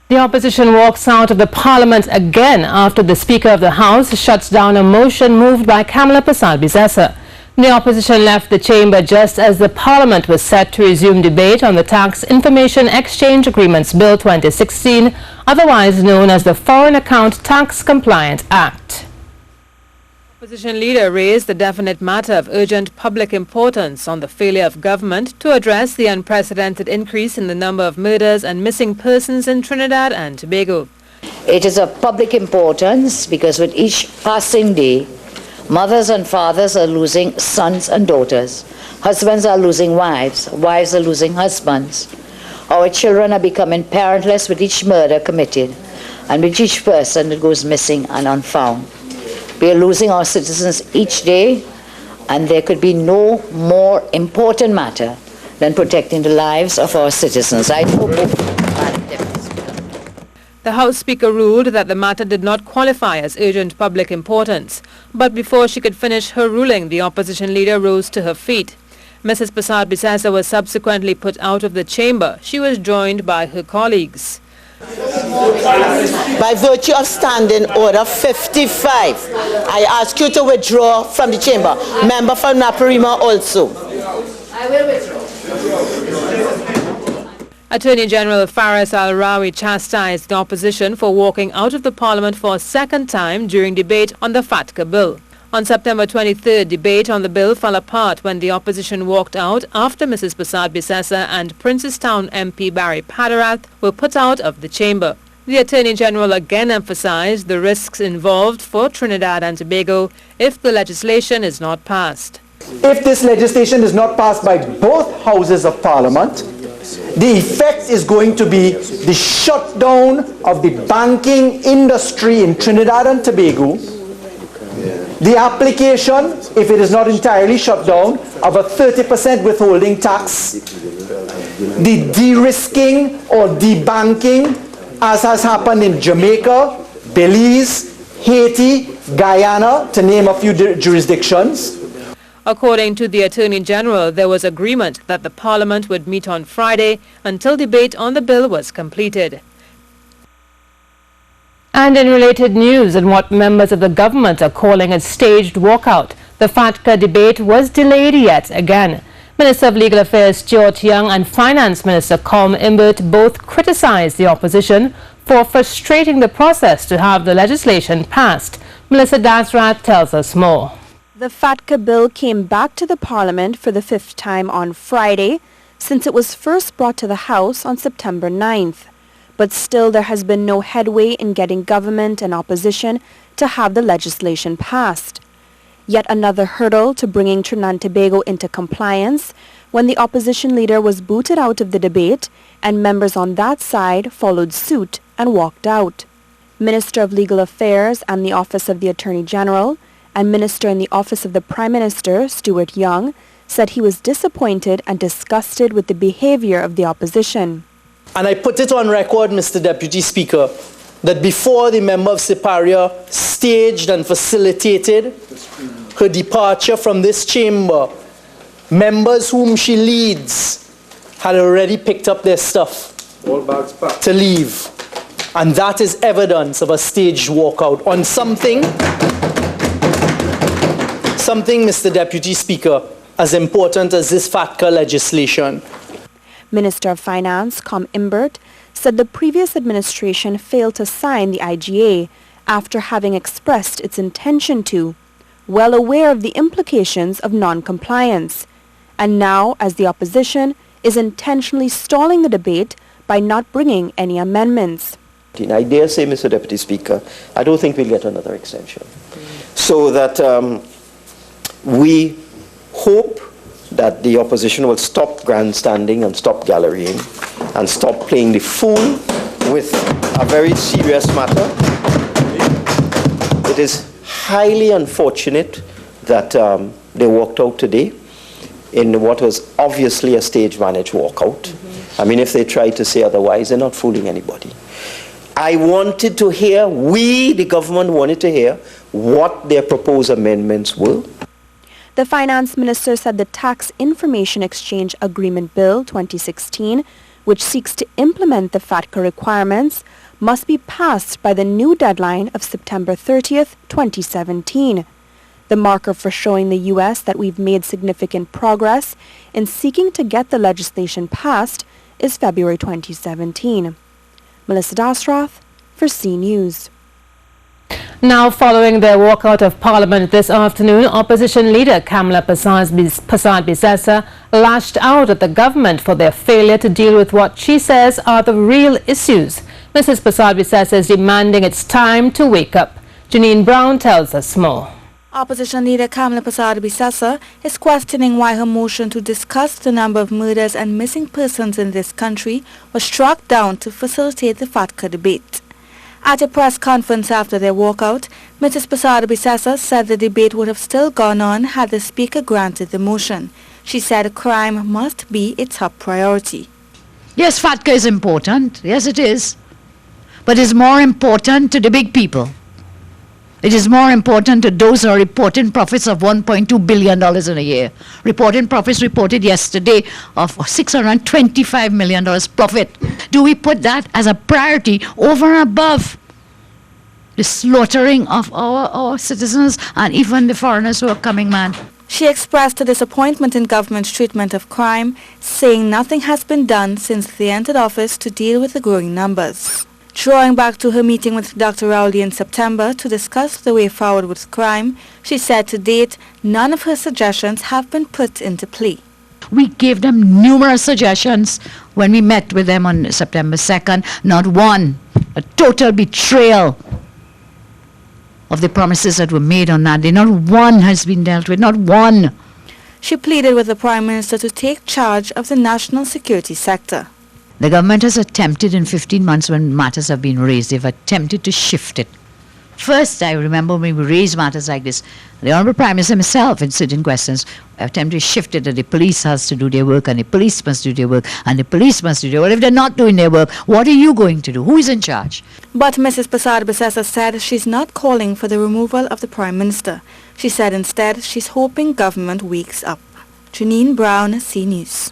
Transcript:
The opposition walks out of the parliament again after the Speaker of the House shuts down a motion moved by Kalma Persad-Bissessar. The opposition left the chamber just as the parliament was set to resume debate on the Tax Information Exchange Agreements Bill 2016, otherwise known as the Foreign Account Tax Compliance Act. Opposition leader raised the definite matter of urgent public importance on the failure of government to address the unprecedented increase in the number of murders and missing persons in Trinidad and Tobago. It is of public importance because with each passing day, mothers and fathers are losing sons and daughters. Husbands are losing wives. Wives are losing husbands. Our children are becoming parentless with each murder committed and with each person that goes missing and unfound. We are losing our citizens each day, and there could be no more important matter than protecting the lives of our citizens. I hope the House Speaker ruled that the matter did not qualify as urgent public importance. But before she could finish her ruling, the opposition leader rose to her feet. Mrs. Persad-Bissessar was subsequently put out of the chamber. She was joined by her colleagues. By virtue of Standing Order 55, I ask you to withdraw from the chamber. Member from Naparima also. I will withdraw. Attorney General Faris Al-Rawi chastised the opposition for walking out of the parliament for a second time during debate on the FATCA bill. On September 23rd, debate on the bill fell apart when the opposition walked out after Mrs. Persad-Bissessar and Princestown MP Barry Padarath were put out of the chamber. The Attorney General again emphasized the risks involved for Trinidad and Tobago if the legislation is not passed. If this legislation is not passed by both houses of Parliament, the effect is going to be the shutdown of the banking industry in Trinidad and Tobago, the application, if it is not entirely shut down, of a 30% withholding tax, the de-risking or debanking, as has happened in Jamaica, Belize, Haiti, Guyana, to name a few jurisdictions. According to the Attorney General, there was agreement that the Parliament would meet on Friday until debate on the bill was completed. And in related news, and what members of the government are calling a staged walkout, the FATCA debate was delayed yet again. Minister of Legal Affairs Stuart Young and Finance Minister Kalma Persad both criticized the opposition for frustrating the process to have the legislation passed. Melissa Dasrat tells us more. The FATCA bill came back to the Parliament for the fifth time on Friday, since it was first brought to the House on September 9th. But still there has been no headway in getting government and opposition to have the legislation passed. Yet another hurdle to bringing Trinidad and Tobago into compliance when the opposition leader was booted out of the debate and members on that side followed suit and walked out. Minister of Legal Affairs and the Office of the Attorney General and Minister in the Office of the Prime Minister, Stuart Young, said he was disappointed and disgusted with the behavior of the opposition. And I put it on record, Mr. Deputy Speaker, that before the member of Siparia staged and facilitated her departure from this chamber, members whom she leads had already picked up their stuff to leave. And that is evidence of a staged walkout on something, Mr. Deputy Speaker, as important as this FATCA legislation. Minister of Finance, Kalma Persad, said the previous administration failed to sign the IGA after having expressed its intention to, well aware of the implications of non-compliance, and now, as the opposition, is intentionally stalling the debate by not bringing any amendments. I dare say, Mr. Deputy Speaker, I don't think we'll get another extension. So that we hope that the opposition will stop grandstanding and stop gallerying and stop playing the fool with a very serious matter. It is highly unfortunate that they walked out today in what was obviously a stage-managed walkout. I mean, if they try to say otherwise, they're not fooling anybody. I wanted to hear, we, the government, wanted to hear what their proposed amendments were. The Finance Minister said the Tax Information Exchange Agreement Bill 2016 which seeks to implement the FATCA requirements, must be passed by the new deadline of September 30th, 2017. The marker for showing the U.S. that we've made significant progress in seeking to get the legislation passed is February 2017. Melissa Dasrath for C News. Now, following their walkout of Parliament this afternoon, opposition leader Kalma Persad-Bissessar lashed out at the government for their failure to deal with what she says are the real issues. Mrs. Persad-Bissessar is demanding it's time to wake up. Janine Brown tells us more. Opposition leader Kalma Persad-Bissessar is questioning why her motion to discuss the number of murders and missing persons in this country was struck down to facilitate the FATCA debate. At a press conference after their walkout, Mrs. Persad-Bissessar said the debate would have still gone on had the Speaker granted the motion. She said crime must be a top priority. Yes, FATCA is important. Yes, it is. But it's more important to the big people. It is more important to those who are reporting profits of $1.2 billion in a year. Reporting profits reported yesterday of $625 million profit. Do we put that as a priority over and above the slaughtering of our citizens and even the foreigners who are coming, man? She expressed a disappointment in government's treatment of crime, saying nothing has been done since they entered office to deal with the growing numbers. Drawing back to her meeting with Dr. Rowley in September to discuss the way forward with crime, she said to date, none of her suggestions have been put into play. We gave them numerous suggestions when we met with them on September 2nd. Not one. A total betrayal of the promises that were made on that day. Not one has been dealt with. Not one. She pleaded with the Prime Minister to take charge of the national security sector. The government has attempted in 15 months when matters have been raised, they've attempted to shift it. First, I remember when we raised matters like this, the Honourable Prime Minister himself in certain questions attempted to shift it that the police has to do their work and the police must do their work and the police must do their work. If they're not doing their work, what are you going to do? Who is in charge? But Mrs. Persad-Bissessar said she's not calling for the removal of the Prime Minister. She said instead she's hoping government wakes up. Janine Brown, C News.